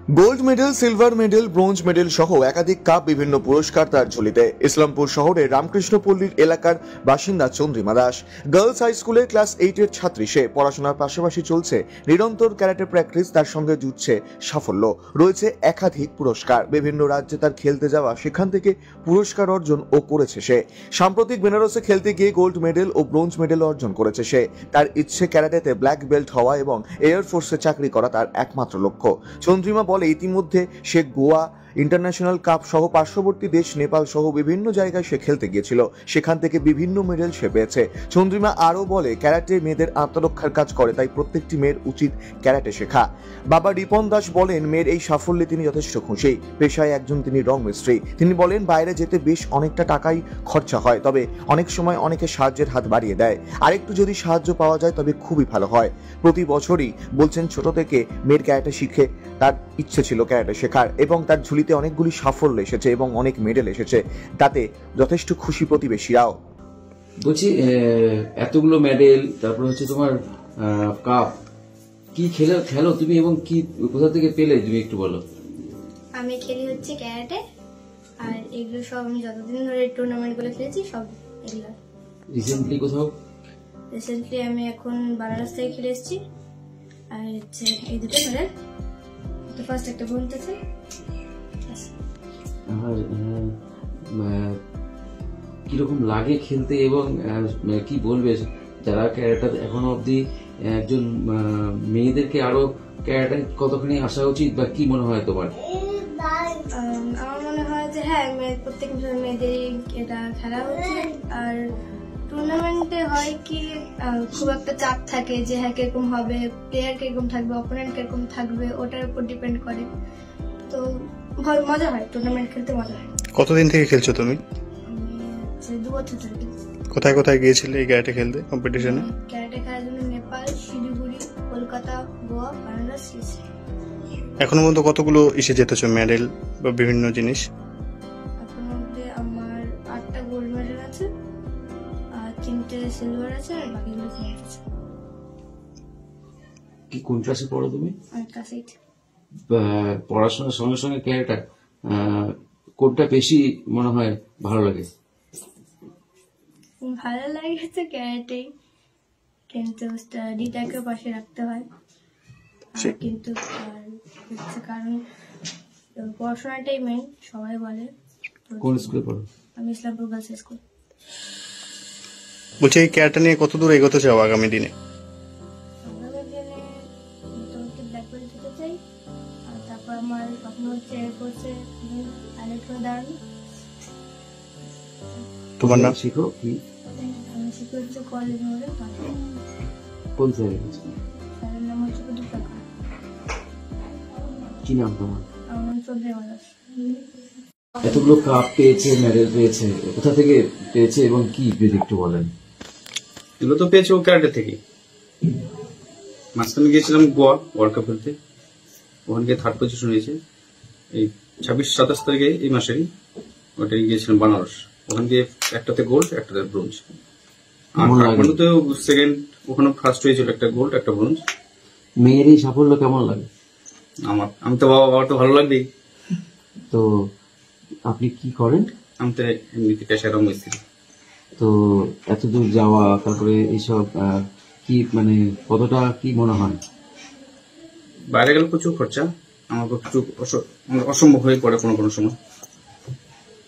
Gold medal, silver medal, bronze medal সহ একাধিক cup, বিভিন্ন পুরস্কার তার ঝুলিতে। ইসলামপুর শহরের রামকৃষ্ণপল্লীর এলাকার বাসিন্দা চন্দ্রিমা দাস গার্লস হাই স্কুলের ক্লাস 8-এর ছাত্রী। সে পড়াশোনার পাশাপাশি চলছে নিরন্তর ক্যারাটে প্র্যাকটিস, তার সঙ্গে জুটছে সাফল্য। রয়েছে একাধিক পুরস্কার, বিভিন্ন রাজ্যে তার খেলতে যাওয়া, সেখান থেকে পুরস্কার অর্জন ও করেছে সে। সাম্প্রতিক বেনারসে খেলতে গিয়ে গোল্ড মেডেল ও ব্রোঞ্জ মেডেল অর্জন করেছে সে। তার ইচ্ছে ক্যারাটেতে ব্ল্যাক বেল্ট হওয়া এবং এয়ারফোর্সে চাকরি করা তার একমাত্র লক্ষ্য। চন্দ্রিমা বলে, ইতিমধ্যে সে গোয়া ইন্টারন্যাশনাল কাপ সহ পার্শ্ববর্তী দেশ নেপাল সহ বিভিন্ন জায়গায় সে খেলতে গিয়েছিল, সেখান থেকে বিভিন্ন মেডেল সে পেয়েছে। চন্দ্রিমা আরও বলে, ক্যারাটে মেয়েদের আত্মরক্ষার কাজ করে, তাই প্রত্যেকটি মেয়ের উচিত ক্যারাটে শেখা। বাবা রিপন দাস বলেন, মেয়ের এই সাফল্যে তিনি যথেষ্ট খুশি। পেশায় একজন তিনি রং মিস্ত্রি। তিনি বলেন, বাইরে যেতে বেশ অনেকটা টাকাই খরচা হয়, তবে অনেক সময় অনেকে সাহায্যের হাত বাড়িয়ে দেয়। আরেকটু যদি সাহায্য পাওয়া যায় তবে খুবই ভালো হয়। প্রতি বছরই বলছেন ছোট থেকে মেয়ের ক্যারাটে শিখে তার ইচ্ছে ছিল ক্যারাটে শেখার, এবং তার ঝুলিতে অনেকগুলি সাফল্য এসেছে এবং অনেক মেডেল এসেছে, তাতে যথেষ্ট খুশি প্রতিবেশীরাও। বলছি, এতগুলো মেডেল, তারপর হচ্ছে তোমার কাপ, কি খেলো তুমি এবং কি কোথা থেকে পেলে তুমি একটু বলো। আমি খেলি হচ্ছে ক্যারাটে, আর এগুলো সব আমি যতদিন ধরে টুর্নামেন্ট গুলো খেলেছি সব এগুলো। রিসেন্টলি কোথাও? রিসেন্টলি আমি এখন বানারস থেকে খেলে এসেছি, আর হচ্ছে এই দুটো মেডেল, তো ফার্স্ট একটা ব্রোঞ্জ আছে। আর কিরকম লাগে খেলতে, এবং কি বলবে যারা ক্যারাটে এখনো অব্দি একজন মেয়েদেরকে আরো ক্যারাটে কতখানি আসা উচিত, বা কি মনে হয় তোমার? আমার মনে হয় যে হ্যাঁ, প্রত্যেক মেয়েদের এটা খেলা উচিত। আর টুর্নামেন্টে হয় কি খুব একটা চাপ থাকে যে হ্যাঁ কিরকম হবে, প্লেয়ার কিরকম থাকবে, অপোনেন্ট কিরকম থাকবে, ওটার উপর ডিপেন্ড করে। তো মজা হয়, টুর্নামেন্ট খেলতে মজা হয়। কতদিন থেকে খেলছো তুমি? আমি 2 বছর ধরে খেলছি। কোথায় কোথায় গিয়েছিলে এই ক্যারাটে খেলতে, কম্পিটিশনে? ক্যারাটে খেলার জন্য নেপাল, শিলিগুড়ি, কলকাতা, গোয়া, বানারস। এখনো পর্যন্ত কতগুলো এসে যেতেছো মেডেল বা বিভিন্ন জিনিস? এখনো অব্দি আমার 8টা গোল্ড মেডেল আছে, আর 3টে সিলভার আছে, আর বাকিগুলো ব্রোঞ্জ আছে। কি কোন ক্লাসে পড়ো তুমি? আমি ক্লাস 8। পড়াশোনার সঙ্গে সঙ্গে ক্যারাটে কোনটা বেশি মনে হয় ভালো লাগে? ভালো লাগে তো ক্যারাটে, কিন্তু স্টাডিটাকে পাশে রাখতে হয়। কিন্তু কারণ পড়াশোনাটাই মেন, সবাই বলে। কোন স্কুলে পড়ো? আমি ইসলামপুর গার্লস স্কুল। বলছি, এই ক্যারাটে নিয়ে কত দূর এগোতে চাও আগামী দিনে? মোটামুটি ব্ল্যাক বেল্ট হতে চাই, আর তারপর আমার স্বপ্ন হচ্ছে এয়ারফোর্সে পাইলট হয়ে দাঁড়ানো। তোমার নাম? শিখো কি? আমি শিখে হচ্ছে কলেজ মোড়ে। কোন স্যারের? স্যারের নাম হচ্ছে প্রদীপ সরকার। কি নাম তোমার? আমার নাম চন্দ্রিমা দাস। এতগুলো কাপ পেয়েছে, মেডেল পেয়েছে, কোথা থেকে পেয়েছে এবং কি যদি একটু বলেন। এগুলো তো পেয়েছে ও ক্যারাটে থেকে। মাঝখানে গিয়েছিলাম গোয়া ওয়ার্ল্ড কাপ খেলতে, ওখানে গিয়ে 3rd পজিশন হয়েছে। এই 26-27 তারিখে এই মাসেরই ওটাই গিয়েছিলাম বানারস, ওখানে গিয়ে একটাতে গোল্ড, একটাতে ব্রোঞ্জ। আর ওখানে তো সেকেন্ড, ওখানে ফার্স্ট হয়েছিল, একটা গোল্ড, একটা ব্রোঞ্জ। মেয়ের এই সাফল্য কেমন লাগে? আমি তো বাবা তো ভালো লাগবেই। তো আপনি কি করেন? আমি তো এমনিতে পেশায় রং মিস্ত্রি। তো এত দূর যাওয়া, তারপরে এইসব কি মানে কতটা কি মনে হয়? বাইরে গেলে প্রচুর খরচা, আমার প্রচুর অসম্ভব হয়ে পড়ে কোনো কোনো সময়।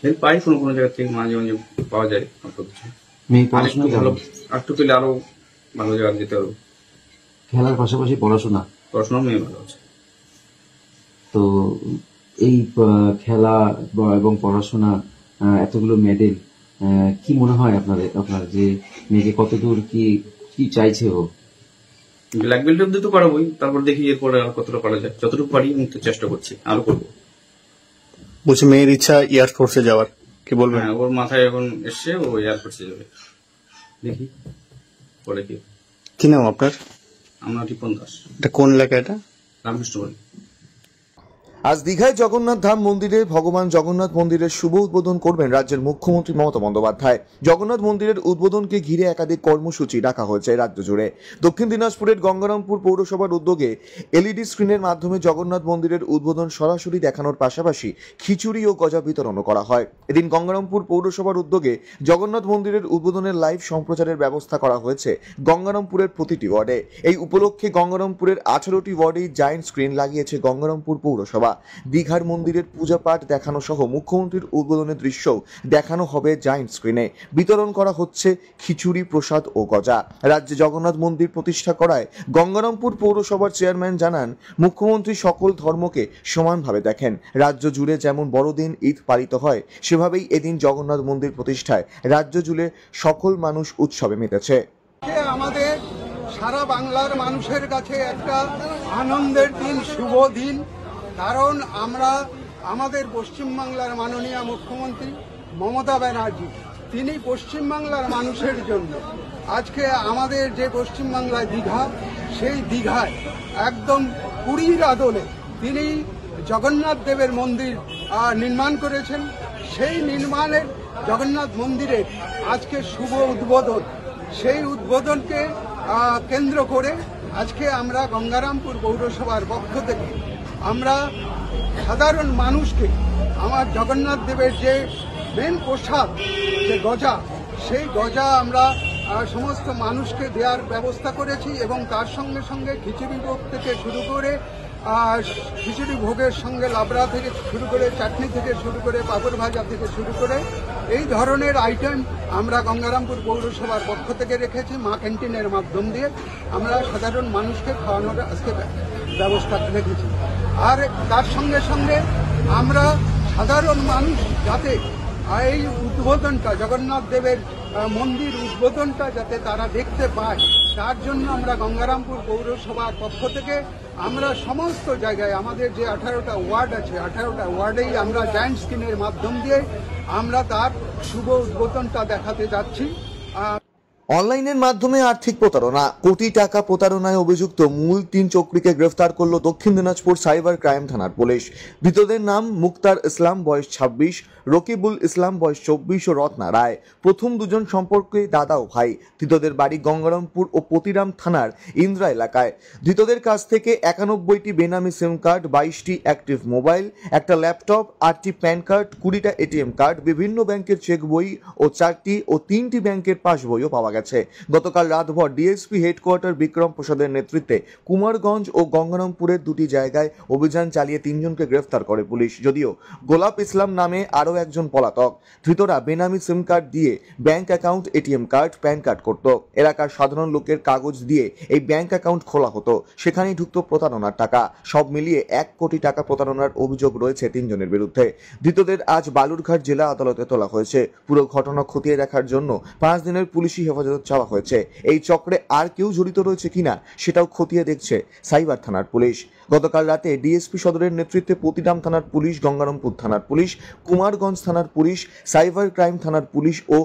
হেল্প পাই কোনো কোনো জায়গা থেকে, মাঝে মাঝে পাওয়া যায় অল্প কিছু। মেয়ে পড়াশোনা ভালো একটু পেলে আরো ভালো জায়গা যেতে হবে। খেলার পাশাপাশি পড়াশোনা? পড়াশোনাও মেয়ে ভালো আছে। তো এই খেলা এবং পড়াশোনা, এতগুলো মেডেল, কি মনে হয় আপনার যে মেয়েকে কতদূর কি চাইছে ও? ব্ল্যাক বেল্ট অব্দি তো করাবোই, তারপর দেখি এরপরে আর কতটা করা যায়, যতটুকু পারি আমি তো চেষ্টা করছি, আরো করবো। বলছি, মেয়ের ইচ্ছা এয়ারফোর্সে যাওয়ার, কি বলবেন? হ্যাঁ, ওর মাথায় এখন এসছে ও এয়ারফোর্সে যাবে, দেখি পরে কি। কি নাম আপনার? আমরা রিপন দাস। এটা কোন এলাকা? এটা রামকৃষ্ণপল্লী। আজ দীঘায় জগন্নাথ ধাম মন্দিরে ভগবান জগন্নাথ মন্দিরের শুভ উদ্বোধন করবেন রাজ্যের মুখ্যমন্ত্রী মমতা বন্দ্যোপাধ্যায়। জগন্নাথ মন্দিরের উদ্বোধনকে ঘিরে একাধিক কর্মসূচি রাখা হয়েছে রাজ্য জুড়ে। দক্ষিণ দিনাজপুরের গঙ্গারামপুর পৌরসভার উদ্যোগে এলইডি স্ক্রিনের মাধ্যমে জগন্নাথ মন্দিরের উদ্বোধন সরাসরি দেখানোর পাশাপাশি খিচুড়ি ও গজা বিতরণও করা হয়। এদিন গঙ্গারামপুর পৌরসভার উদ্যোগে জগন্নাথ মন্দিরের উদ্বোধনের লাইভ সম্প্রচারের ব্যবস্থা করা হয়েছে গঙ্গারামপুরের প্রতিটি ওয়ার্ডে। এই উপলক্ষে গঙ্গারামপুরের 18টি ওয়ার্ডে জায়ান্ট স্ক্রিন লাগিয়েছে গঙ্গারামপুর পৌরসভা। দীঘার মন্দিরের পূজা পাঠ দেখানো সহ মুখ্যমন্ত্রীর উদ্বোধনের দৃশ্যও দেখানো হবে জায়ান্ট স্ক্রিনে। বিতরণ করা হচ্ছে খিচুড়ি, প্রসাদ ও গজা। রাজ্যে জগন্নাথ মন্দির প্রতিষ্ঠা করায় গঙ্গারামপুর পৌরসভার চেয়ারম্যান জানান, মুখ্যমন্ত্রী সকল ধর্মকে সমানভাবে দেখেন। রাজ্য জুড়ে যেমন বড়দিন, ঈদ পালিত হয়, সেভাবেই এদিন জগন্নাথ মন্দির প্রতিষ্ঠায় রাজ্য জুড়ে সকল মানুষ উৎসবে মেতেছে। আমাদের সারা বাংলার মানুষের কাছে একটা আনন্দের দিন, শুভ দিন। কারণ আমরা আমাদের পশ্চিমবাংলার মাননীয় মুখ্যমন্ত্রী মমতা ব্যানার্জি, তিনি পশ্চিমবাংলার মানুষের জন্য আজকে আমাদের যে পশ্চিমবাংলায় দীঘা, সেই দীঘায় একদম পুরীর আদলে তিনি জগন্নাথ দেবের মন্দির নির্মাণ করেছেন। সেই নির্মাণের জগন্নাথ মন্দিরের আজকে শুভ উদ্বোধন। সেই উদ্বোধনকে কেন্দ্র করে আজকে আমরা গঙ্গারামপুর পৌরসভার পক্ষ থেকে আমরা সাধারণ মানুষকে আমার জগন্নাথ দেবের যে মেন প্রসাদ, যে গজা, সেই গজা আমরা সমস্ত মানুষকে দেওয়ার ব্যবস্থা করেছি এবং তার সঙ্গে সঙ্গে খিচুড়ি ভোগ থেকে শুরু করে খিচুড়ি ভোগের সঙ্গে লাবড়া থেকে শুরু করে, চাটনি থেকে শুরু করে, পাঁপড় ভাজা থেকে শুরু করে এই ধরনের আইটেম আমরা গঙ্গারামপুর পৌরসভার পক্ষ থেকে রেখেছি। মা ক্যান্টিনের মাধ্যম দিয়ে আমরা সাধারণ মানুষকে খাওয়ানোর আজকে ব্যবস্থা রেখেছি। আর তার সঙ্গে সঙ্গে আমরা সাধারণ মানুষ যাতে এই উদ্বোধনটা, জগন্নাথ দেবের মন্দির উদ্বোধনটা যাতে তারা দেখতে পায়, তার জন্য আমরা গঙ্গারামপুর পৌরসভার পক্ষ থেকে আমরা সমস্ত জায়গায় আমাদের যে 18টা ওয়ার্ড আছে, 18টা ওয়ার্ডেই আমরা জায়ান্ট স্ক্রিনের মাধ্যম দিয়ে আমরা তার শুভ উদ্বোধনটা দেখাতে যাচ্ছি। অনলাইনের মাধ্যমে আর্থিক প্রতারণা, কোটি টাকা প্রতারণায় অভিযুক্ত মূল 3 চক্রীকে গ্রেফতার করল দক্ষিণ দিনাজপুর সাইবার ক্রাইম থানার পুলিশ। ধৃতদের নাম মুক্তার ইসলাম, বয়স 26, রকিবুল ইসলাম, বয়স 24 ও রত্না রায়। প্রথম দুজন সম্পর্কে দাদা ও ভাই। ধৃতদের বাড়ি গঙ্গারামপুর ও পতিরাম থানার ইন্দ্রা এলাকায়। ধৃতদের কাছ থেকে 91টি বেনামি সিম কার্ড, 22টি অ্যাক্টিভ মোবাইল, একটা ল্যাপটপ, 8টি প্যান কার্ড, 20টা এটিএম কার্ড, বিভিন্ন ব্যাংকের চেক বই ও 4টি ও 3টি ব্যাংকের পাস বইও পাওয়া গেছে। গতকাল রাতভর ডিএসপি হেডকোয়ার্টার বিক্রম প্রসাদের নেতৃত্বে কুমারগঞ্জ ও গঙ্গারামপুরের 2টি জায়গায় অভিযান চালিয়ে 3 জনকে গ্রেফতার করে পুলিশ। যদিও গোলাপ ইসলাম নামে আরও একজন পলাতক। ধৃতরা বেনামি সিম কার্ড দিয়ে bank account, ATM card, pan card করত। এলাকার সাধারণ লোকের কাগজ দিয়ে এই ব্যাংক অ্যাকাউন্ট খোলা হতো, সেখানেই ঢুকত প্রতারণার টাকা। সব মিলিয়ে 1 কোটি টাকা প্রতারণার অভিযোগ রয়েছে 3 জনের বিরুদ্ধে। ধৃতদের আজ বালুরঘাট জেলা আদালতে তোলা হয়েছে। পুরো ঘটনা খতিয়ে দেখার জন্য 5 দিনের পুলিশি হেফাজত চাওয়া হয়েছে। এই চক্রে আর কেউ জড়িত রয়েছে কিনা সেটাও খতিয়ে দেখছে সাইবার থানার পুলিশ। গতকাল রাতে ডিএসপি সদরের নেতৃত্বে পতিরাম থানার পুলিশ, গঙ্গারামপুর থানার পুলিশ, কুমারগঞ্জ থানার পুলিশ, সাইবার ক্রাইম থানার পুলিশ ও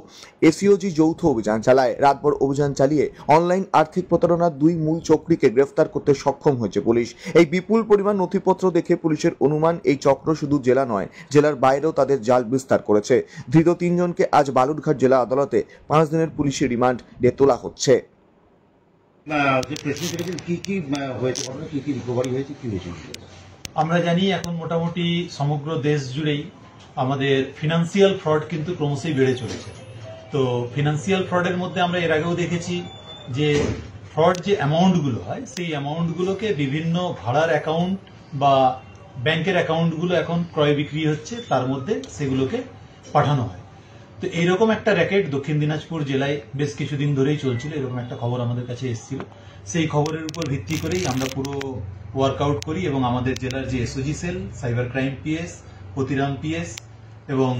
এসইওজি যৌথ অভিযান চালায়। রাতভর অভিযান চালিয়ে অনলাইন আর্থিক প্রতারণার 2 মূল চক্রীকে গ্রেফতার করতে সক্ষম হয়েছে পুলিশ। এই বিপুল পরিমাণ নথিপত্র দেখে পুলিশের অনুমান, এই চক্র শুধু জেলা নয়, জেলার বাইরেও তাদের জাল বিস্তার করেছে। ধৃত 3 জনকে আজ বালুরঘাট জেলা আদালতে 5 দিনের পুলিশি রিমান্ড দিয়ে তোলা হচ্ছে। আমরা জানি এখন মোটামুটি সমগ্র দেশ জুড়েই আমাদের ফিনান্সিয়াল ফ্রড কিন্তু ক্রমশই বেড়ে চলেছে। তো ফিনান্সিয়াল ফ্রডের মধ্যে আমরা এর আগেও দেখেছি যে ফ্রড যে অ্যামাউন্টগুলো হয়, সেই অ্যামাউন্টগুলোকে বিভিন্ন ভাড়ার অ্যাকাউন্ট বা ব্যাংকের অ্যাকাউন্টগুলো এখন ক্রয় বিক্রি হচ্ছে, তার মধ্যে সেগুলোকে পাঠানো হয়। তো এইরকম একটা র্যাকেট দক্ষিণ দিনাজপুর জেলায় বেশ কিছুদিন ধরেই চলছিল। এরকম একটা খবর আমাদের কাছে এসেছিল। সেই খবরের উপর ভিত্তি করেই আমরা পুরো ওয়ার্কআউট করি এবং আমাদের জেলার যে SOG cell, cyber crime PS, Patiram PS এবং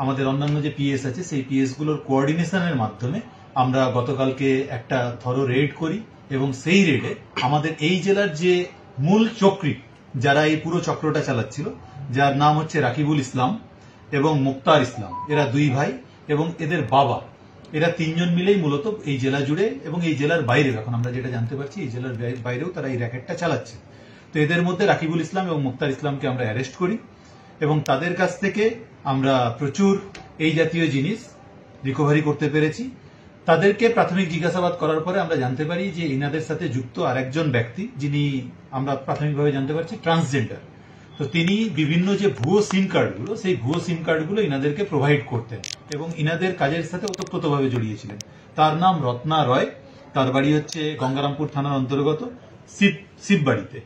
আমাদের অন্যান্য যে পিএস আছে, সেই পিএসগুলোর কোঅর্ডিনেশনের মাধ্যমে আমরা গতকালকে একটা থরো রেড করি এবং সেই রেডে আমাদের এই জেলার যে মূল চক্রী, যারা এই পুরো চক্রটা চালাচ্ছিল, যার নাম হচ্ছে রাকিবুল ইসলাম এবং মুক্তার ইসলাম, এরা 2 ভাই এবং এদের বাবা, এরা 3 জন মিলেই মূলত এই জেলা জুড়ে এবং এই জেলার বাইরেও, এখন আমরা যেটা জানতে পারছি এই জেলার বাইরেও তারা এই র্যাকেটটা চালাচ্ছে। তো এদের মধ্যে রাকিবুল ইসলাম এবং মুক্তার ইসলামকে আমরা অ্যারেস্ট করি এবং তাদের কাছ থেকে আমরা প্রচুর এই জাতীয় জিনিস রিকভারি করতে পেরেছি। তাদেরকে প্রাথমিক জিজ্ঞাসাবাদ করার পরে আমরা জানতে পারি যে ইনাদের সাথে যুক্ত আরেকজন ব্যক্তি, যিনি আমরা প্রাথমিকভাবে জানতে পারছি ট্রান্সজেন্ডার। তো তিনি বিভিন্ন যে ভুয়ো সিম কার্ডগুলো, সেই ভুয়ো সিম কার্ডগুলো ইনাদেরকে প্রোভাইড করতেন এবং ইনাদের কাজের সাথে ওতপ্রোতভাবে জড়িয়েছিলেন। তার নাম রত্না রয়, তার বাড়ি হচ্ছে গঙ্গারামপুর থানার অন্তর্গত শিববাড়িতে।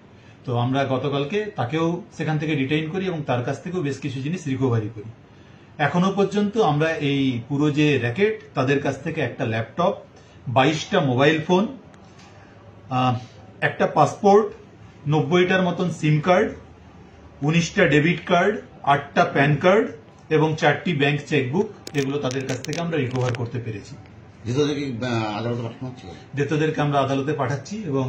তো আমরা গতকালকে তাকেও সেখান থেকে ডিটেইন করি এবং তার কাছ থেকেও বেশ কিছু জিনিস রিকভারি করি। এখনো পর্যন্ত আমরা এই পুরো যে র্যাকেট, তাদের কাছ থেকে একটা ল্যাপটপ, 22টা মোবাইল ফোন, একটা পাসপোর্ট, 90টার মতন সিম কার্ড, 19টা ডেবিট কার্ড, 8টা প্যান কার্ড এবং 4টি ব্যাংক চেকবুক, এগুলো তাদের কাছ থেকে আমরা রিকভার করতে পেরেছি। ধৃতদেরকে আমরা আদালতে পাঠাচ্ছি এবং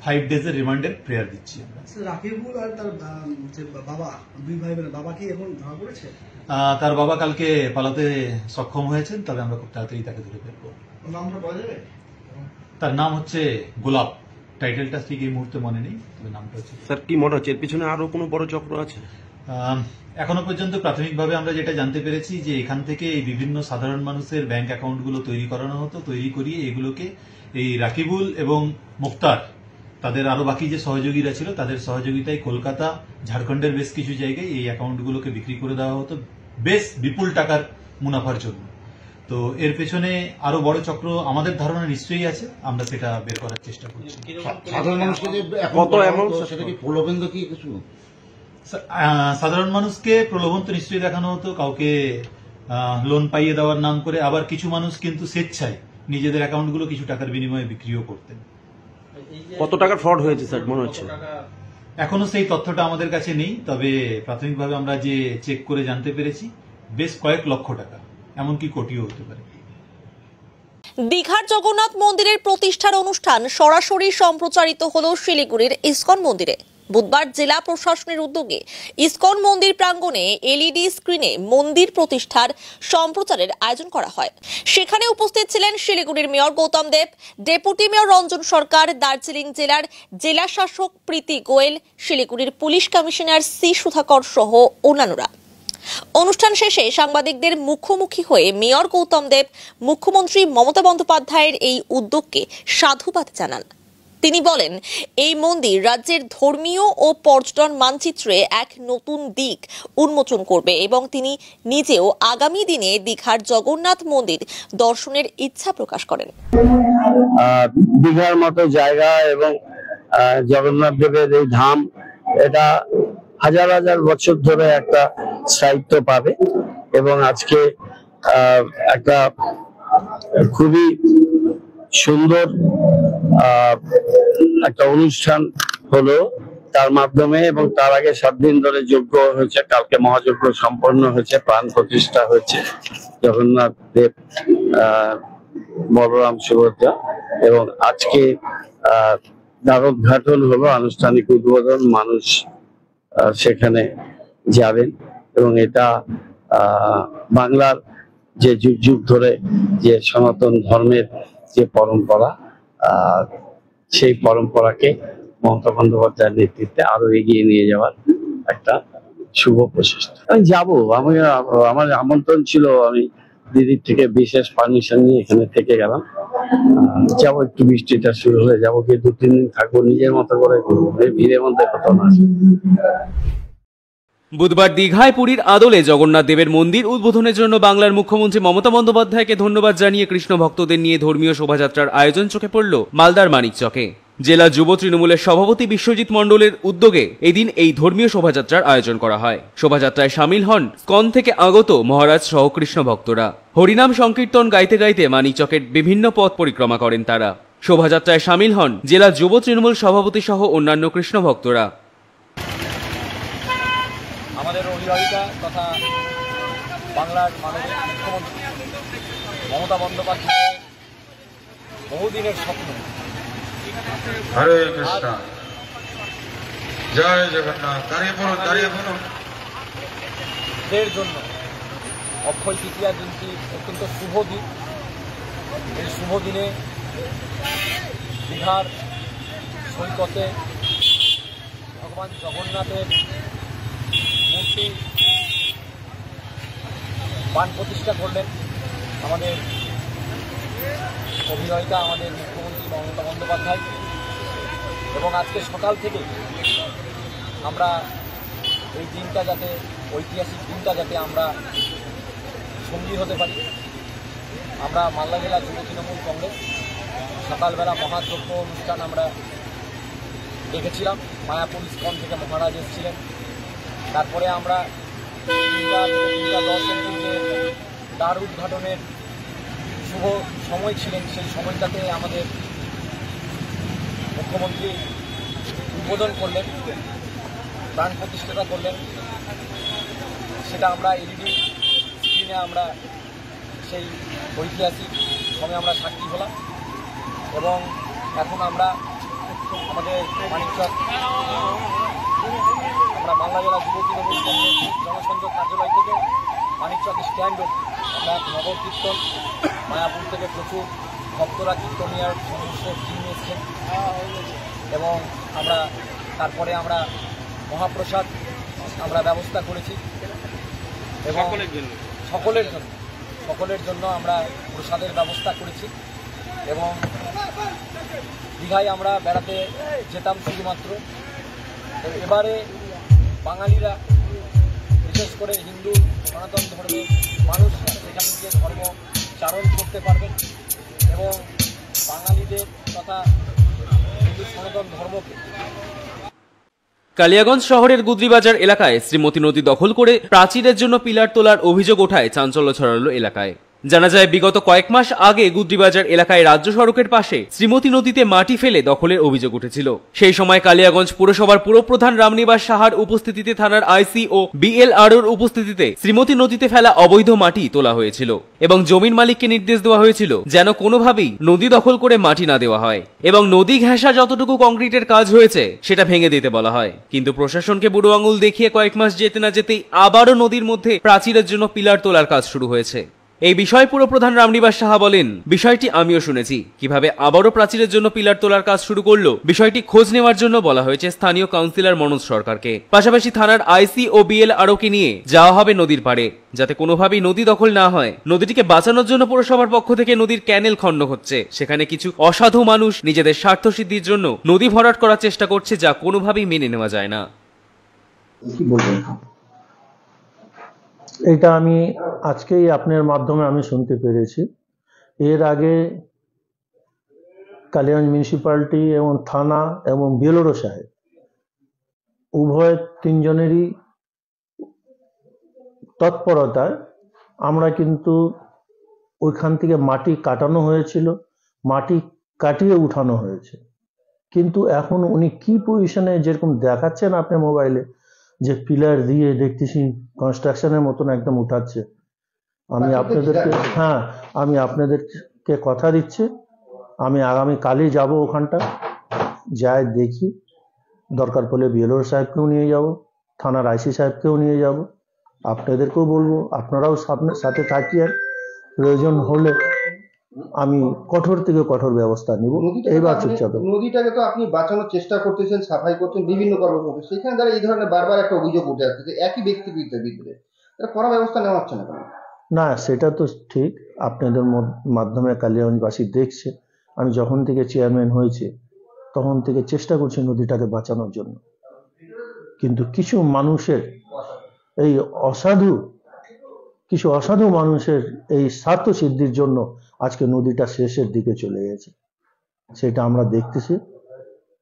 5 ডেজের রিমান্ডের প্রেয়ার দিচ্ছি। রাকিবুল আর তার যে বাবা, দুই ভাই বোনের বাবা কি এখন ধরা পড়েছে? তার বাবা কালকে পালাতে সক্ষম হয়েছেন, তবে আমরা খুব তাড়াতাড়ি তাকে ধরে ফেলবো। নামটা পাওয়া যাবে? তার নাম হচ্ছে গোলাপ, টাইটেলটা ঠিক এই মুহূর্তে মনে নেই, তবে নামটা হচ্ছে। স্যার কি মনে হচ্ছে এর পিছনে আরো কোনো বড় চক্র আছে? এখনো পর্যন্ত প্রাথমিকভাবে আমরা যেটা জানতে পেরেছি যে এখান থেকে এই বিভিন্ন সাধারণ মানুষের ব্যাংক অ্যাকাউন্টগুলো তৈরি করানো হতো, তৈরি করিয়ে এগুলোকে এই রাকিবুল এবং মুক্তার, তাদের আরো বাকি যে সহযোগীরা ছিল তাদের সহযোগিতায় কলকাতা, ঝাড়খণ্ডের বেশ কিছু জায়গায় এই অ্যাকাউন্টগুলোকে বিক্রি করে দেওয়া হতো বেশ বিপুল টাকার মুনাফার জন্য। তো এর পেছনে আরো বড় চক্র আমাদের ধারণা নিশ্চয়ই আছে, আমরা সেটা বের করার চেষ্টা করছি। কত অ্যামাউন্ট, সেটা কি প্রলোভন কি কিছু? সাধারণ মানুষকে প্রলোভন তো নিশ্চয়ই দেখানো হতো, কাউকে লোন পাইয়ে দেওয়ার নাম করে। আবার কিছু মানুষ কিন্তু স্বেচ্ছায় নিজেদের অ্যাকাউন্টগুলো কিছু টাকার বিনিময়ে বিক্রিও করতেন। কত টাকার ফ্রড হয়েছে স্যার মনে হচ্ছে? এখনো সেই তথ্যটা আমাদের কাছে নেই, তবে প্রাথমিকভাবে আমরা যে চেক করে জানতে পেরেছি বেশ কয়েক লক্ষ টাকা, এমনকি কোটিও হতে পারে। দীঘার জগন্নাথ মন্দিরের প্রতিষ্ঠার অনুষ্ঠান সরাসরি সম্প্রচারিত হলো শিলিগুড়ির ইসকন মন্দিরে। বুধবার জেলা প্রশাসনের উদ্যোগে ইসকন মন্দির প্রাঙ্গণে এলইডি স্ক্রিনে মন্দির প্রতিষ্ঠার সম্প্রচারের আয়োজন করা হয়। সেখানে উপস্থিত ছিলেন শিলিগুড়ির মেয়র গৌতম দেব, ডেপুটি মেয়র রঞ্জন সরকার, দার্জিলিং জেলার জেলা শাসক প্রীতি গোয়েল, শিলিগুড়ির পুলিশ কমিশনার সি সুধাকর সহ অন্যান্যরা। অনুষ্ঠান শেষে সাংবাদিকদের মুখোমুখি হয়ে মেয়র গৌতম দেব মুখ্যমন্ত্রী মমতা বন্দ্যোপাধ্যায়ের এই উদ্যোগকে সাধুবাদ জানান। তিনি বলেন, এই মন্দির রাজ্যের ধর্মীয় ও পর্যটন মানচিত্রে এক নতুন দিক উন্মোচন করবে এবং তিনি নিজেও আগামী দিনে দীঘার জগন্নাথ মন্দির দর্শনের ইচ্ছা প্রকাশ করেন। দীঘার মতো জায়গা এবং জগন্নাথ দেবের এই ধাম, এটা হাজার হাজার বছর ধরে একটা স্থায়িত্ব পাবে এবং আজকে একটা খুবই সুন্দর একটা অনুষ্ঠান হলো তার মাধ্যমে, এবং তার আগে 7 দিন ধরে যজ্ঞ হয়েছে, কালকে মহাযজ্ঞ সম্পন্ন হয়েছে, প্রাণ প্রতিষ্ঠা হয়েছে জগন্নাথ দেব, বলরাম, সুভদ্রা, এবং আজকে দ্বারোদ্ঘাটন হলো, আনুষ্ঠানিক উদ্বোধন, মানুষ সেখানে যাবেন এবং এটা বাংলার যে যুগ যুগ ধরে যে সনাতন ধর্মের যে পরম্পরা, সেই পরম্পরাকে মমতা বন্দ্যোপাধ্যায়ের নেতৃত্বে আরো এগিয়ে নিয়ে যাওয়ার একটা শুভ প্রচেষ্টা। আমি যাবো, আমার আমন্ত্রণ ছিল, আমি দিদির থেকে বিশেষ পারমিশন নিয়ে এখানে থেকে গেলাম। যাবো, একটু বৃষ্টিটা শুরু হয়ে যাবো, গিয়ে 2-3 দিন থাকবো, নিজের মতো করে ভিড়ের মধ্যে হতো না। বুধবার দীঘায় পুরীর আদলে জগন্নাথ দেবের মন্দির উদ্বোধনের জন্য বাংলার মুখ্যমন্ত্রী মমতা বন্দ্যোপাধ্যায়কে ধন্যবাদ জানিয়ে কৃষ্ণ ভক্তদের নিয়ে ধর্মীয় শোভাযাত্রার আয়োজন চোখে পড়ল মালদার মানিকচকে। জেলা যুব তৃণমূলের সভাপতি বিশ্বজিৎ মণ্ডলের উদ্যোগে এদিন এই ধর্মীয় শোভাযাত্রার আয়োজন করা হয়। শোভাযাত্রায় সামিল হন স্কন থেকে আগত মহারাজ সহ কৃষ্ণ ভক্তরা। হরিনাম সংকীর্তন গাইতে গাইতে মানিকচকের বিভিন্ন পথ পরিক্রমা করেন তারা। শোভাযাত্রায় সামিল হন জেলা যুব তৃণমূল সভাপতি সহ অন্যান্য কৃষ্ণ ভক্তরা। আমাদের অভিভাবিকা তথা বাংলার মাননীয় মুখ্যমন্ত্রী মমতা বন্দ্যোপাধ্যায়ের বহুদিনের স্বপ্ন। হরে কৃষ্ণ, জয় জগন্নাথ। দাঁড়িয়ে পড়ুন। এর জন্য অক্ষয় তৃতীয়া দিনটি অত্যন্ত শুভ দিন। এই শুভ দিনে দীঘার সৈকতে ভগবান জগন্নাথের মূর্তি প্রাণ প্রতিষ্ঠা করলেন আমাদের অভিনয়িকা, আমাদের মুখ্যমন্ত্রী মমতা বন্দ্যোপাধ্যায়। এবং আজকে সকাল থেকে আমরা এই দিনটা যাতে, ঐতিহাসিক দিনটা যাতে আমরা সঙ্গী হতে পারি, আমরা মালদা জেলা যুব তৃণমূল কংগ্রেস সকালবেলা মহাযজ্ঞ অনুষ্ঠান আমরা দেখেছিলাম। মায়াপুর ইস্কন থেকে মহারাজ এসেছিলেন। তারপরে আমরা 3:10 দিকে দ্বার উদ্ঘাটনের শুভ সময় ছিলেন, সেই সময়টাতে আমাদের মুখ্যমন্ত্রী উদ্বোধন করলেন, প্রাণ প্রতিষ্ঠাতা করলেন। সেটা আমরা এলইডি স্ক্রিনে আমরা সেই ঐতিহাসিক সময় আমরা সাক্ষী হলাম। এবং এখন আমরা আমাদের মানিকচক, আমরা মালদা জেলা যুব তৃণমূল কংগ্রেস জনসংযোগ কার্যালয় থেকে মানিকচক স্ট্যান্ড আমরা নগর কীর্তন, মায়াপুর থেকে প্রচুর ভক্তরা কীর্তনিয়ার সমস্ত টিম এসছেন। এবং আমরা তারপরে আমরা মহাপ্রসাদ আমরা ব্যবস্থা করেছি এবং সকলের জন্য আমরা প্রসাদের ব্যবস্থা করেছি। এবং দীঘায় আমরা বেড়াতে যেতাম শুধুমাত্র, এবারে বাঙালিরা বিশেষ করে হিন্দু সনাতন ধর্মের মানুষ এখানে গিয়ে ধর্ম চারণ করতে পারবেন এবং বাঙালিদের তথা হিন্দু সনাতন ধর্মকে। কালিয়াগঞ্জ শহরের গুদ্রিবাজার এলাকায় শ্রীমতী নদী দখল করে প্রাচীরের জন্য পিলার তোলার অভিযোগ ওঠায় চাঞ্চল্য ছড়ালো এলাকায়। জানা যায় বিগত কয়েক মাস আগে গুদ্রিবাজার এলাকায় রাজ্য সড়কের পাশে শ্রীমতী নদীতে মাটি ফেলে দখলের অভিযোগ উঠেছিল। সেই সময় কালিয়াগঞ্জ পুরসভার পুরপ্রধান রামনিবাস সাহার উপস্থিতিতে থানার আইসি ও বিএলআরওর উপস্থিতিতে শ্রীমতী নদীতে ফেলা অবৈধ মাটি তোলা হয়েছিল এবং জমির মালিককে নির্দেশ দেওয়া হয়েছিল যেন কোনোভাবেই নদী দখল করে মাটি না দেওয়া হয় এবং নদী ঘেঁষা যতটুকু কংক্রিটের কাজ হয়েছে সেটা ভেঙে দিতে বলা হয়। কিন্তু প্রশাসনকে বুড়ো আঙুল দেখিয়ে কয়েক মাস যেতে না যেতেই আবারও নদীর মধ্যে প্রাচীরের জন্য পিলার তোলার কাজ শুরু হয়েছে। এই বিষয়ে পুরপ্রধান রামনিবাস সাহা বলেন, বিষয়টি আমিও শুনেছি। কিভাবে আবারও প্রাচীরের জন্য পিলার তোলার কাজ শুরু করলো বিষয়টি খোঁজ নেওয়ার জন্য বলা হয়েছে স্থানীয় কাউন্সিলর মনোজ সরকারকে। পাশাপাশি থানার আইসি ও বিএলআরওকে নিয়ে যাওয়া হবে নদীর পাড়ে, যাতে কোনোভাবেই নদী দখল না হয়। নদীটিকে বাঁচানোর জন্য পুরসভার পক্ষ থেকে নদীর ক্যানেল খনন হচ্ছে, সেখানে কিছু অসাধু মানুষ নিজেদের স্বার্থ সিদ্ধির জন্য নদী ভরাট করার চেষ্টা করছে, যা কোনোভাবেই মেনে নেওয়া যায় না। কি বলবেন? এটা আমি আজকেই আপনার মাধ্যমে আমি শুনতে পেরেছি। এর আগে কালিয়াগঞ্জ মিউনিসিপ্যালিটি এবং থানা এবং বিএলআরও সাহেব উভয় তিনজনেরই তৎপরতায় আমরা কিন্তু ওইখান থেকে মাটি কাটানো হয়েছিল, মাটি কাটিয়ে উঠানো হয়েছে। কিন্তু এখন উনি কি পজিশনে যেরকম দেখাচ্ছেন আপনার মোবাইলে, যে পিলার দিয়ে দেখতেছি কনস্ট্রাকশনের মতন একদম উঠাচ্ছে। আমি আপনাদেরকে কথা দিচ্ছি, আমি আগামী কালই যাব ওখানটা, যাই দেখি, দরকার পড়লে বিএলআর সাহেবকেও নিয়ে যাব, থানার আইসি সাহেবকেও নিয়ে যাব, আপনাদেরকেও বলবো, আপনারাও সাথে থাকিয়ে প্রয়োজন হলে আমি কঠোর থেকে কঠোর ব্যবস্থা নিব। এইবার চুপচাপ। নদীটাকে তো আপনি বাঁচানোর চেষ্টা করতেছেন, সাফাই করছেন বিভিন্ন কর্মসূচি, সেখানে দ্বারা এই ধরনের বারবার একটা অভিযোগ উঠে আসছে যে একই ব্যক্তির বিরুদ্ধে কড়া ব্যবস্থা নেওয়া হচ্ছে না কেন? না, সেটা তো ঠিক, আপনাদের মাধ্যমে কালিয়াগঞ্জবাসী দেখছে। আমি যখন থেকে চেয়ারম্যান হয়েছে তখন থেকে চেষ্টা করছি নদীটাকে বাঁচানোর জন্য, কিন্তু কিছু মানুষের এই অসাধু মানুষের এই স্বার্থ সিদ্ধির জন্য আজকে নদীটা শেষের দিকে চলে গেছে। সেটা আমরা দেখতেছি।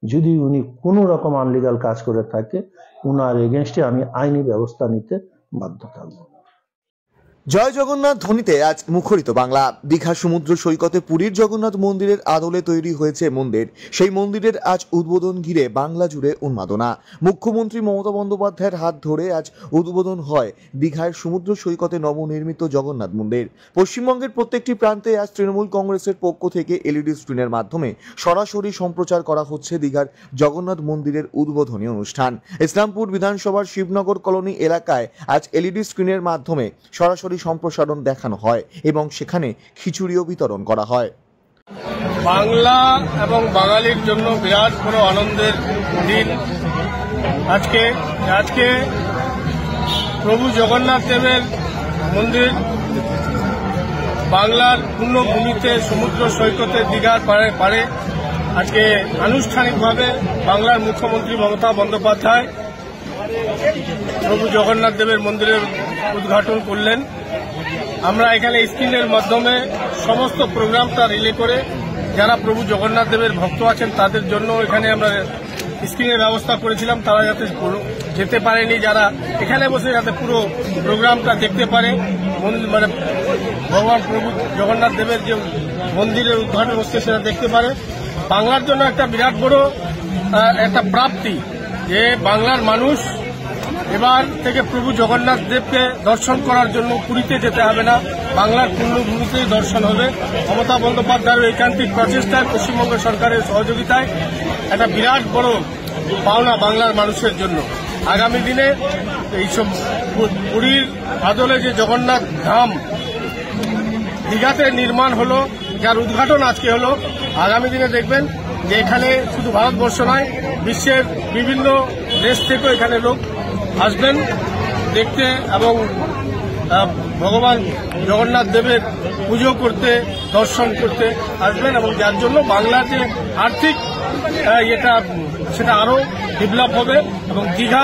যদি উনি কোনো রকম আনলিগাল কাজ করে থাকে, উনার এগেনস্টে আমি আইনি ব্যবস্থা নিতে বাধ্য থাকবো। জয় জগন্নাথ ধ্বনিতে আজ মুখরিত বাংলা। দীঘা সমুদ্র সৈকতে পুরীর জগন্নাথ মন্দিরের আদলে তৈরি হয়েছে মন্দির। সেই মন্দিরের আজ উদ্বোধন ঘিরে বাংলা জুড়ে উন্মাদনা। মুখ্যমন্ত্রী মমতা বন্দ্যোপাধ্যায়ের হাত ধরে আজ উদ্বোধন হয় দীঘার সমুদ্র সৈকতে নবনির্মিত জগন্নাথ মন্দির। পশ্চিমবঙ্গের প্রত্যেকটি প্রান্তে আজ তৃণমূল কংগ্রেসের পক্ষ থেকে এলইডি স্ক্রিনের মাধ্যমে সরাসরি সম্প্রচার করা হচ্ছে দীঘার জগন্নাথ মন্দিরের উদ্বোধনী অনুষ্ঠান। ইসলামপুর বিধানসভার শিবনগর কলোনি এলাকায় আজ এলইডি স্ক্রিনের মাধ্যমে সরাসরি সম্প্রসারণ দেখানো হয় এবং সেখানে খিচুড়িও বিতরণ করা হয়। বাংলা এবং বাঙালির জন্য বিরাট বড় আনন্দের দিন। আজকে প্রভু জগন্নাথ দেবের মন্দির বাংলার পূর্ণভূমিতে সমুদ্র সৈকতে দীঘার পাড়ে আজকে আনুষ্ঠানিকভাবে বাংলার মুখ্যমন্ত্রী মমতা বন্দ্যোপাধ্যায় প্রভু জগন্নাথ দেবের মন্দিরের উদ্ঘাটন করলেন। আমরা এখানে স্ক্রিনের মাধ্যমে সমস্ত প্রোগ্রামটা রিলে করে যারা প্রভু জগন্নাথ দেবের ভক্ত আছেন তাদের জন্য এখানে আমরা স্ক্রিনের ব্যবস্থা করেছিলাম, তারা যাতে যেতে পারেনি, যারা এখানে বসে যাতে পুরো প্রোগ্রামটা দেখতে পারে, মানে ভগবান প্রভু জগন্নাথ দেবের যে মন্দিরের উদ্ঘাটন হচ্ছে সেটা দেখতে পারে। বাংলার জন্য একটা বিরাট বড় একটা প্রাপ্তি যে বাংলার মানুষ এবার থেকে প্রভু জগন্নাথ দেবকে দর্শন করার জন্য পুরীতে যেতে হবে না, বাংলার পূর্ণভূমিতেই দর্শন হবে। মমতা বন্দ্যোপাধ্যায়ের ঐকান্তিক প্রচেষ্টায়, পশ্চিমবঙ্গ সরকারের সহযোগিতায় একটা বিরাট বড় পাওনা বাংলার মানুষের জন্য। আগামী দিনে এইসব পুরীর আদলে যে জগন্নাথ ধাম দীঘাতে নির্মাণ হলো, যার উদ্ঘাটন আজকে হলো, আগামী দিনে দেখবেন যে এখানে শুধু ভারতবর্ষ নয়, বিশ্বের বিভিন্ন দেশ থেকেও এখানে লোক আসবেন দেখতে এবং ভগবান জগন্নাথ দেবের পুজো করতে, দর্শন করতে আসবেন, এবং যার জন্য বাংলার যে আর্থিক সেটা আরো ডেভেলপ হবে এবং দীঘা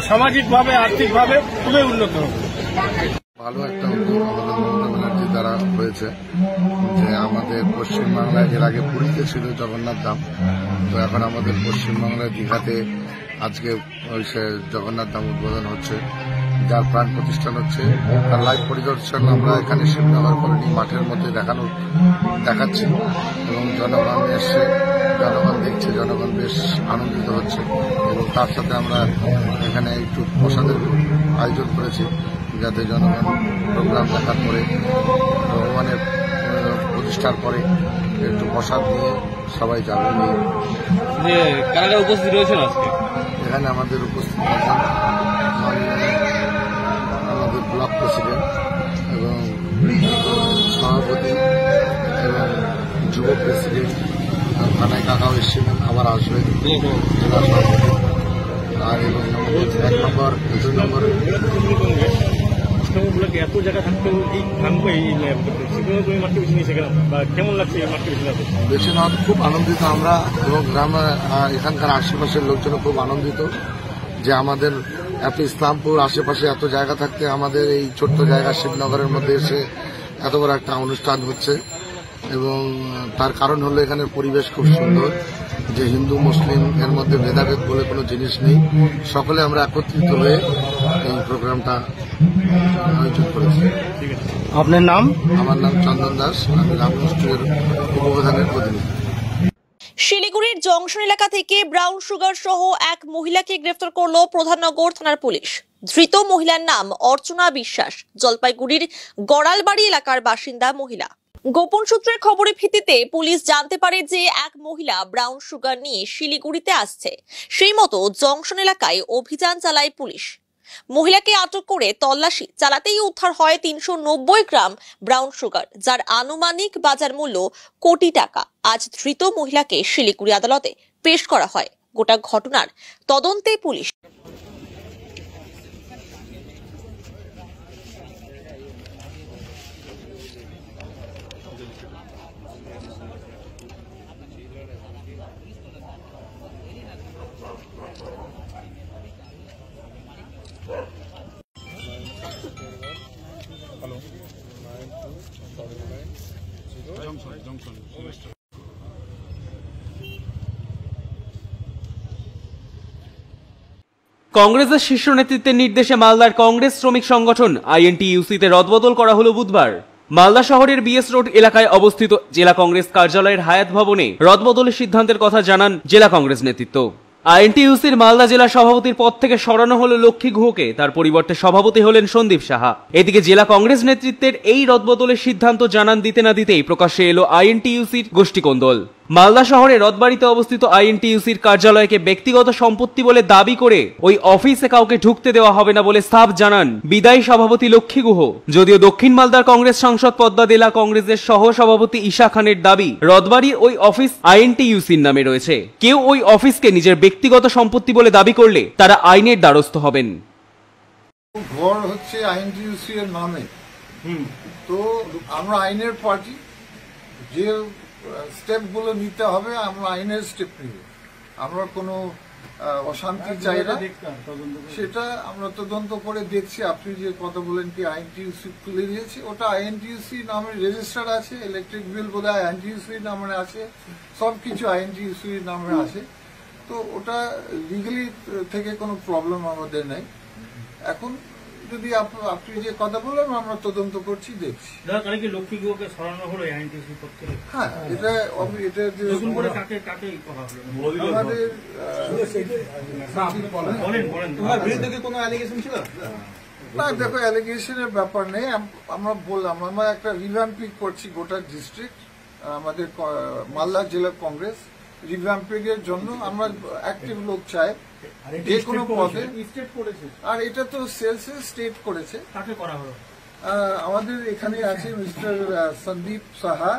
সামাজিকভাবে আর্থিকভাবে খুবই উন্নত হবে। ভালো একটা উদ্যোগ আমাদের মমতা ব্যানার্জি দ্বারা হয়েছে যে আমাদের পশ্চিমবাংলায় এর আগে পুরীতে ছিল জগন্নাথ ধাম, তো এখন আমাদের পশ্চিমবাংলায় দীঘাতে আজকে জগন্নাথ ধাম উদ্বোধন হচ্ছে, যার প্রাণ প্রতিষ্ঠান হচ্ছে। তার লাইভ পরিদর্শন আমরা এখানে শিবনগর কলোনি মাঠের মধ্যে দেখাচ্ছি এবং জনগণ এসছে, জনগণ দেখছে, জনগণ বেশ আনন্দিত হচ্ছে। এবং তার সাথে আমরা এখানে একটু প্রসাদের আয়োজন করেছি যাতে জনগণ প্রোগ্রাম দেখার পরে ভগবানের প্রতিষ্ঠার পরে একটু প্রসাদ নিয়ে সবাই যাবে। কারা উপস্থিত রয়েছেন আজকে? এখানে আমাদের উপস্থিত আছেন আমাদের ব্লক প্রেসিডেন্ট এবং সভাপতি এবং যুব প্রেসিডেন্ট, থানায় কাকাও এসেছিলেন, আবার আসবেন জেলা সভাপতি, আর এবং আমাদের 1 নম্বর 2 নম্বর এত জায়গা থাকতেও এই মাঠকে বেশি নিয়েছে কেমন লাগছে? বেশি না, খুব আনন্দিত আমরা এবং গ্রামে এখানকার আশেপাশের লোকজনও খুব আনন্দিত যে আমাদের এত ইসলামপুর আশেপাশে এত জায়গা থাকতে আমাদের এই ছোট্ট জায়গা শিবনগরের মধ্যে এসে এত বড় একটা অনুষ্ঠান হচ্ছে। এবং তার কারণ হলো এখানের পরিবেশ খুব সুন্দর, যে হিন্দু মুসলিম এর মধ্যে ভেদাভেদ বলে কোনো জিনিস নেই, সকলে আমরা একত্রিত হয়ে এই প্রোগ্রামটা আয়োজন করেছি। আপনার নাম? আমার নাম চন্দন দাস, আমি রামকৃষ্ণের উপপ্রধানের প্রতিনিধি। শিলিগুড়ির জংশন এলাকা থেকে ব্রাউন সুগার সহ এক মহিলাকে গ্রেফতার করল প্রধাননগর থানার পুলিশ। ধৃত মহিলার নাম অর্চনা বিশ্বাস, জলপাইগুড়ির গড়ালবাড়ি এলাকার বাসিন্দা মহিলা। গোপন সূত্রের খবরের ভিত্তিতে পুলিশ জানতে পারে যে এক মহিলা ব্রাউন সুগার নিয়ে শিলিগুড়িতে আসছে। সেই মতো জংশন এলাকায় অভিযান চালায় পুলিশ। মহিলাকে আটক করে তল্লাশি চালাতেই উদ্ধার হয় 390 গ্রাম ব্রাউন সুগার, যার আনুমানিক বাজার মূল্য কোটি টাকা। আজ ধৃত মহিলাকে শিলিগুড়ি আদালতে পেশ করা হয়। গোটা ঘটনার তদন্তে পুলিশ। কংগ্রেসের শীর্ষ নেতৃত্বের নির্দেশে মালদার কংগ্রেস শ্রমিক সংগঠন আইএনটিইউসিতে রদবদল করা হলো বুধবার। মালদা শহরের বিএস রোড এলাকায় অবস্থিত জেলা কংগ্রেস কার্যালয়ের হায়াত ভবনে রদবদলের সিদ্ধান্তের কথা জানান জেলা কংগ্রেস নেতৃত্ব। আইএনটিইউসির মালদা জেলা সভাপতির পদ থেকে সরানো হলো লক্ষ্মী গুহকে, তার পরিবর্তে সভাপতি হলেন সন্দীপ সাহা। এদিকে জেলা কংগ্রেস নেতৃত্বের এই রদবদলের সিদ্ধান্ত জানান দিতে না দিতেই প্রকাশ্যে এলো আইএনটিইউসির গোষ্ঠী কোন্দল। মালদা শহরে রথবাড়িতে অবস্থিত আইএনটিইউসির কার্যালয়কে ব্যক্তিগত সম্পত্তি বলে দাবি করে ওই অফিসে কাউকে ঢুকতে দেওয়া হবে না বলে সাফ জানান বিদায়ী সভাপতি লক্ষ্মী গুহ। যদিও দক্ষিণ মালদার কংগ্রেস সাংসদ পদ্মা দেলা কংগ্রেসের সহ সভাপতি ঈশা খানের দাবি রথবাড়ির ওই অফিস আইএনটিইউসির নামে রয়েছে। কেউ ওই অফিসকে নিজের ব্যক্তিগত সম্পত্তি বলে দাবি করলে তারা আইনের দ্বারস্থ হবেন। ঘর হচ্ছে আইএনটিইউসি এর নামে, তো আমরা আইনের পার্টি, যে স্টেপগুলো নিতে হবে আমরা আইনের স্টেপ নিব। আমরা কোনো অশান্তি চাই না, সেটা আমরা তদন্ত করে দেখছি। আপনি যে কথা বলেন কি আইএনটিইউসি খুলে দিয়েছে, ওটা আইএনটিইউসি নামে রেজিস্টার আছে, ইলেকট্রিক বিল বোধহয় আইএনটিইউসি নামে আছে, সবকিছু আইএনটিইউসি নামে আছে। তো ওটা লিগালি থেকে কোনো প্রবলেম আমাদের নেই। এখন যদি আপনি যে কথা বলেন আমরা তদন্ত করছি, দেখছি। লক্ষ্মী গুহকে সরানো হলো আইএনটিইউসি পক্ষ থেকে? হ্যাঁ, এটা না, দেখো অ্যালিগেশনের ব্যাপার নেই। আমরা বললাম আমরা একটা রিভ্যাম্পিং করছি গোটা ডিস্ট্রিক্ট, আমাদের মালদা জেলা কংগ্রেস রিভ্যাম্পিং এর জন্য আমরা অ্যাক্টিভ লোক চাই যে কোনো পদে। আর এটা তো সেলস স্টেট করেছে, আমাদের এখানে আছে মিস্টার সন্দীপ সাহা,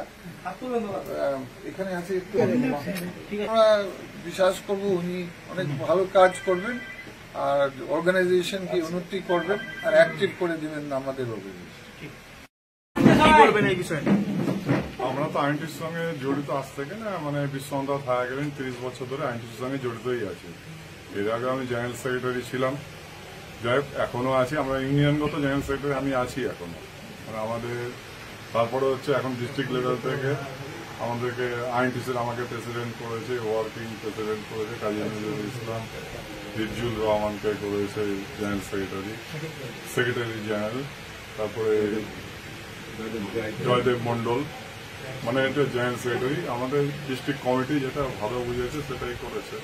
এখানে আছে। আমরা বিশ্বাস করবো উনি অনেক ভালো কাজ করবেন আর অর্গানাইজেশনকে উন্নতি করবেন আর অ্যাক্টিভ করে দিবেন আমাদের অর্গানাইজেশন। আমরা তো আইএনটির সঙ্গে জড়িত আজ থেকে না, মানে বিশ্বনাথ থাকা গেলেন 30 বছর ধরে আইএনটির সঙ্গে জড়িতই আছি। এর আগে আমি জেনারেল সেক্রেটারি ছিলাম, যাই হোক এখনো আছি। আমরা ইউনিয়নগত জেনারেল সেক্রেটারি আমি আছি এখনো। মানে আমাদের তারপরে হচ্ছে এখন ডিস্ট্রিক্ট লেভেল থেকে আমাদেরকে আইএনটিসির আমাকে প্রেসিডেন্ট করেছে, ওয়ার্কিং প্রেসিডেন্ট করেছে কাজী নজরুল ইসলাম, রিজুল রহমানকে করেছে জেনারেল সেক্রেটারি জেনারেল, তারপরে জয়দেব মন্ডল, মানে এটা জেনারেল সেক্রেটারি। আমাদের ডিস্ট্রিক্ট কমিটি যেটা ভালো বুঝেছে সেটাই করেছে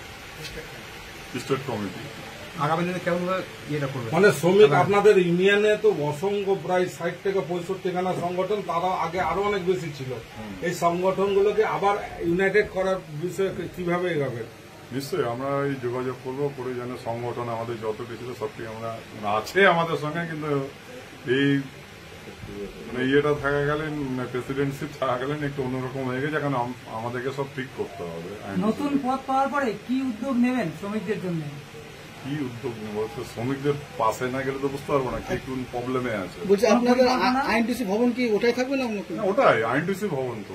স্টেট কমিটি। আগামী দিনে কেমন ইয়েটা করবে? মানে শ্রমিক আপনাদের ইউনিয়নে তো অসংখ্য প্রায় 60 থেকে 65 খানা সংগঠন, তারা আগে আরো অনেক বেশি ছিল। এই সংগঠনগুলোকে আবার ইউনাইটেড করার বিষয়ে কিভাবে এগাবে? নিশ্চয়ই আমরা এই যোগাযোগ করবো, করে যেন সংগঠন আমাদের যত কিছু সবটি আমরা আছে আমাদের সঙ্গে, কিন্তু এই মানে ইয়েটা থাকা গেলেন, প্রেসিডেন্টশিপ থাকা গেলেন একটু অন্যরকম হয়ে গেছে। এখন আমাদেরকে সব ঠিক করতে হবে। নতুন পদ পাওয়ার পরে কি উদ্যোগ নেবেন শ্রমিকদের জন্য? কি উদ্যোগ নেব? শ্রমিকদের পাশে না গেলে তো বুঝতে পারবো না কি কোন প্রবলেমে আছে। বলছি আপনাদের আইএনটিসি ভবন কি ওটাই থাকবে না? ওটাই আইএনটিসি ভবন, তো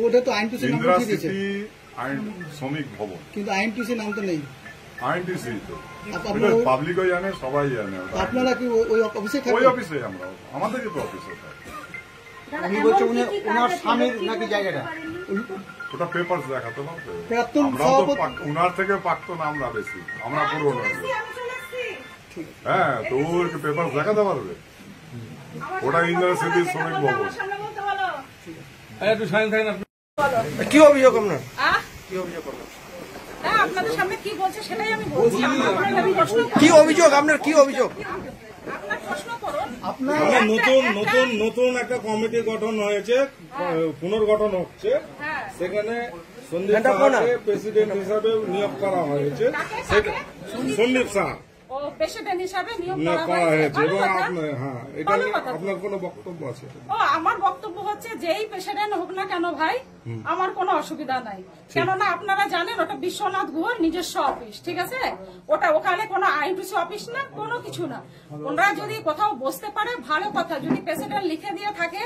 ওটা তো আইএনটিসি নাম ইন্দিরা সিটি শ্রমিক ভবন, কিন্তু আইএনটিসি নাম তো নেই। আইএনটিসি তো পাবলিকও জানে, সবাই জানে। আপনারা কি ওই অফিসে থাকবেন? ওই অফিসে আমরা, আমাদেরকে তো অফিসে উনি বলছে ওনার স্বামীর নাকি জায়গাটা, ওটা পেপারস দেখাতে হবে। উনার থেকে প্রাক্তন আমরা বেশি, আমরা পুরনো। হ্যাঁ, তো ওকে পেপারস দেখাতে পারবে। ওটা ইন্দিরা সিটি শ্রমিক ভবন। কি অভিযোগ আপনার? কি অভিযোগ আপনার? আপনাদের সামনে কি বলছে সেটাই আমি বলছি। কি অভিযোগ আপনার? কি অভিযোগ? নতুন একটা কমিটি গঠন হয়েছে, পুনর্গঠন হচ্ছে, সেখানে সন্দীপ শাহকে প্রেসিডেন্ট হিসাবে নিয়োগ করা হয়েছে। সন্দীপ শাহ প্রেসিডেন্ট হিসাবে নিয়োগ করা হয়েছে। এবং এটা আপনার কোনো বক্তব্য আছে? আমার বক্তব্য হচ্ছে যেই প্রেসিডেন্ট হোক না কেন ভাই, আমার কোনো অসুবিধা নাই। কেননা আপনারা জানেন ওটা বিশ্বনাথ গুহর নিজস্ব অফিস, ঠিক আছে? ওখানে কোনো আইনটিসি অফিস না, কোনো কিছু না। ওনারা যদি কোথাও বসতে পারে ভালো কথা, যদি প্রেসিডেন্ট লিখে দিয়ে থাকে।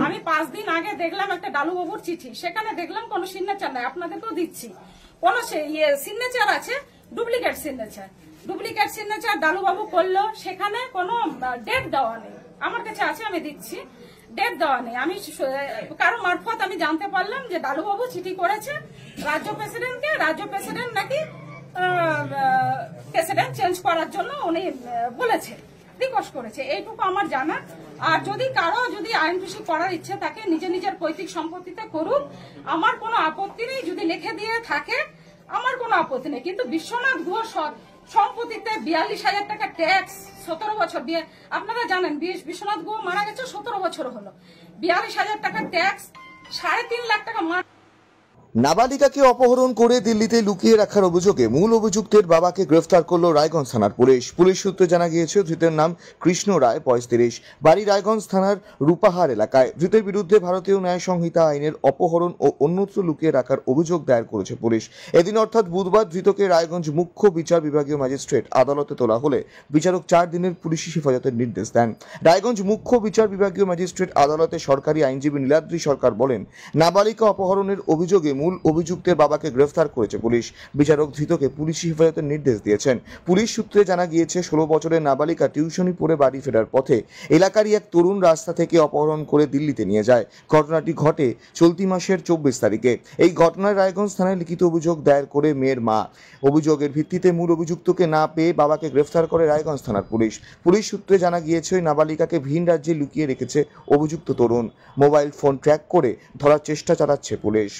আমি 5 দিন আগে দেখলাম একটা ডালুবাবুর চিঠি, সেখানে দেখলাম কোনো সিগনেচার নাই। আপনাদেরকেও দিচ্ছি, কোন সিগনেচার আছে, ডুপ্লিকেট সিগনেচার ডালুবাবু করলো, সেখানে কোনো ডেট দেওয়া নেই। আমার কাছে আছে, আমি দিচ্ছি, ডেট দেওয়া নেই। আমি কারো মারফত আমি জানতে পারলাম যে ডালুবাবু চিঠি করেছে রাজ্য প্রেসিডেন্টকে, রাজ্য প্রেসিডেন্ট নাকি প্রেসিডেন্ট চেঞ্জ করার জন্য উনি বলেছে, রিকোয়েস্ট করেছে, এইটুকু আমার জানা। আর যদি কারো আইনটিসি করার ইচ্ছে থাকে নিজের পৈতৃক সম্পত্তিতে করুক, আমার কোনো আপত্তি নেই। যদি লিখে দিয়ে থাকে আমার কোনো আপত্তি নেই। কিন্তু বিশ্বনাথ গুহ সম্পত্তিতে 42,000 টাকা ট্যাক্স, 17 বছর আপনারা জানেন বিশ্বনাথ গুহ মারা গেছে 17 বছর হলো। 42,000 টাকা ট্যাক্স, 3.5 লাখ টাকা নাবালিকাকে অপহরণ করে দিল্লিতে লুকিয়ে রাখার অভিযোগে মূল অভিযুক্তের বাবাকে গ্রেফতার করল রায়গঞ্জ থানার পুলিশ। পুলিশ সূত্রে জানা গিয়েছে ধৃতের নাম কৃষ্ণ রায়, 35, বাড়ি রায়গঞ্জ থানার রূপাহার এলাকায়। ধৃতের বিরুদ্ধে ভারতীয় ন্যায় সংহিতা আইনের অপহরণ ও অন্যত্র লুকিয়ে রাখার অভিযোগ দায়ের করেছে পুলিশ। এদিন অর্থাৎ বুধবার ধৃতকে রায়গঞ্জ মুখ্য বিচার বিভাগীয় ম্যাজিস্ট্রেট আদালতে তোলা হলে বিচারক 4 দিনের পুলিশি হেফাজতের নির্দেশ দেন। রায়গঞ্জ মুখ্য বিচার বিভাগীয় ম্যাজিস্ট্রেট আদালতে সরকারি আইনজীবী নীলাদ্রি সরকার বলেন, নাবালিকা অপহরণের অভিযোগে মূল অভিযুক্তের বাবাকে গ্রেফতার করেছে পুলিশ। বিচারক ধৃতকে পুলিশি হেফাজতের নির্দেশ দিয়েছেন। পুলিশ সূত্রে জানা গিয়েছে 16 বছরের নাবালিকা টিউশনি পড়ে বাড়ি ফেরার পথে এলাকারই এক তরুণ রাস্তা থেকে অপহরণ করে দিল্লিতে নিয়ে যায়। ঘটনাটি ঘটে চলতি মাসের 24 তারিখে। এই ঘটনায় রায়গঞ্জ থানায় লিখিত অভিযোগ দায়ের করে মেয়ের মা। অভিযোগের ভিত্তিতে মূল অভিযুক্তকে না পেয়ে বাবাকে গ্রেফতার করে রায়গঞ্জ থানার পুলিশ। পুলিশ সূত্রে জানা গিয়েছে ওই নাবালিকাকে ভিন রাজ্যে লুকিয়ে রেখেছে অভিযুক্ত তরুণ। মোবাইল ফোন ট্র্যাক করে ধরার চেষ্টা চালাচ্ছে পুলিশ।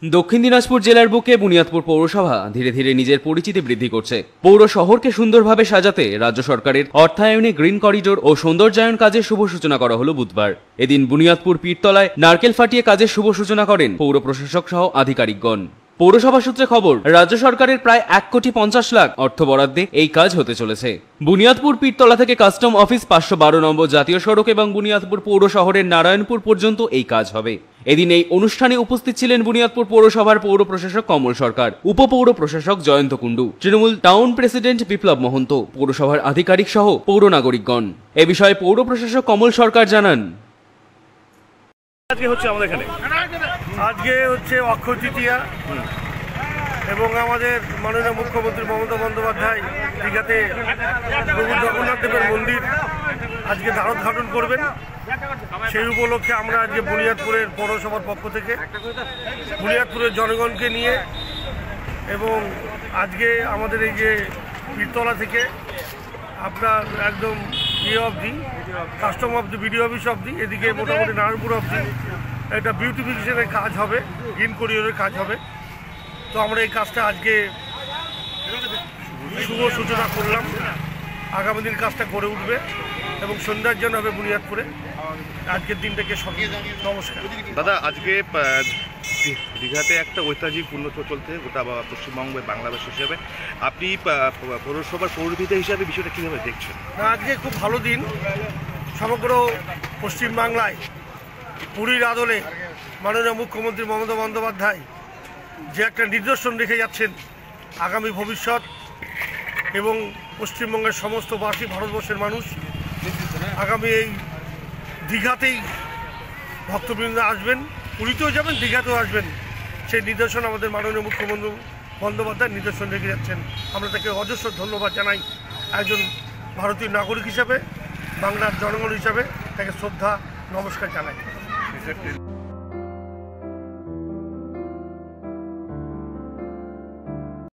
দক্ষিণ দিনাজপুর জেলার বুকে বুনিয়াদপুর পৌরসভা ধীরে ধীরে নিজের পরিচিতি বৃদ্ধি করছে। পৌর শহরকে সুন্দরভাবে সাজাতে রাজ্য সরকারের অর্থায়নে গ্রিন করিডোর ও সৌন্দর্যায়ন কাজের শুভ সূচনা করা হলো বুধবার। এদিন বুনিয়াদপুর পীরতলায় নারকেল ফাটিয়ে কাজের শুভ সূচনা করেন পৌর প্রশাসক সহ আধিকারিকগণ। পৌরসভা সূত্রে খবর, রাজ্য সরকারের প্রায় 1,50,00,000 অর্থ বরাদ্দে এই কাজ হতে চলেছে। বুনিয়াদপুর পীরতলা থেকে কাস্টম অফিস, 512 নম্বর জাতীয় সড়ক এবং বুনিয়াদপুর পৌর শহরের নারায়ণপুর পর্যন্ত এই কাজ হবে। এদিন এই অনুষ্ঠানে উপস্থিত ছিলেন বুনিয়াদপুর পৌরসভার পৌর প্রশাসক কমল সরকার, উপপৌর প্রশাসক জয়ন্ত কুণ্ডু, তৃণমূল টাউন প্রেসিডেন্ট বিপ্লব মহন্ত, পৌরসভার আধিকারিক সহ পৌর নাগরিকগণ। এ বিষয়ে পৌর প্রশাসক কমল সরকার জানান, আজকে হচ্ছে আমাদের এখানে অক্ষয় তৃতীয়া এবং আমাদের মাননীয় মুখ্যমন্ত্রী মমতা বন্দ্যোপাধ্যায় দীঘাতে প্রভু জগন্নাথ দেবের মন্দির আজকে দ্বারোদ্ঘাটন করবেন। সেই উপলক্ষে আমরা আজকে বুনিয়াদপুরের পৌরসভার পক্ষ থেকে বুনিয়াদপুরের জনগণকে নিয়ে এবং আজকে আমাদের এই যে পীরতলা থেকে আপনার একদম অবধি কাস্টম অবধি, বিডিও অফিস অবধি, এদিকে মোটামুটি নারায়ণপুর অবধি একটা বিউটিফিকেশনের কাজ হবে, গ্রিন করিডোরের কাজ হবে। তো আমরা এই কাজটা আজকে শুভ সূচনা করলাম। আগামী দিন কাজটা গড়ে উঠবে এবং সৌন্দর্যায়ন হবে বুনিয়াদপুরে। আজকের দিনটাকে নমস্কার। দাদা, আজকে দীঘাতে একটা ঐতিহাসিক পুণ্য চলতে গোটা পশ্চিমবঙ্গ বাংলাদেশ হিসেবে আপনি পৌরসভার পৌরপিতা হিসাবে বিষয়টা কীভাবে দেখছেন? আজকে খুব ভালো দিন। সমগ্র পশ্চিমবাংলায় পুরীর আদলে মাননীয় মুখ্যমন্ত্রী মমতা বন্দ্যোপাধ্যায় যে একটা নিদর্শন রেখে যাচ্ছেন আগামী ভবিষ্যৎ এবং পশ্চিমবঙ্গের সমস্ত বাসী, ভারতবর্ষের মানুষ আগামী এই দীঘাতেই ভক্তবৃন্দ আসবেন, পুরীতেও যাবেন, দীঘাতেও আসবেন। সেই নিদর্শন আমাদের মাননীয় মুখ্যমন্ত্রী বন্দ্যোপাধ্যায় নিদর্শন রেখে যাচ্ছেন। আমরা তাকে অজস্র ধন্যবাদ জানাই। একজন ভারতীয় নাগরিক হিসাবে, বাংলার জনগণ হিসাবে তাকে শ্রদ্ধা নমস্কার জানাই।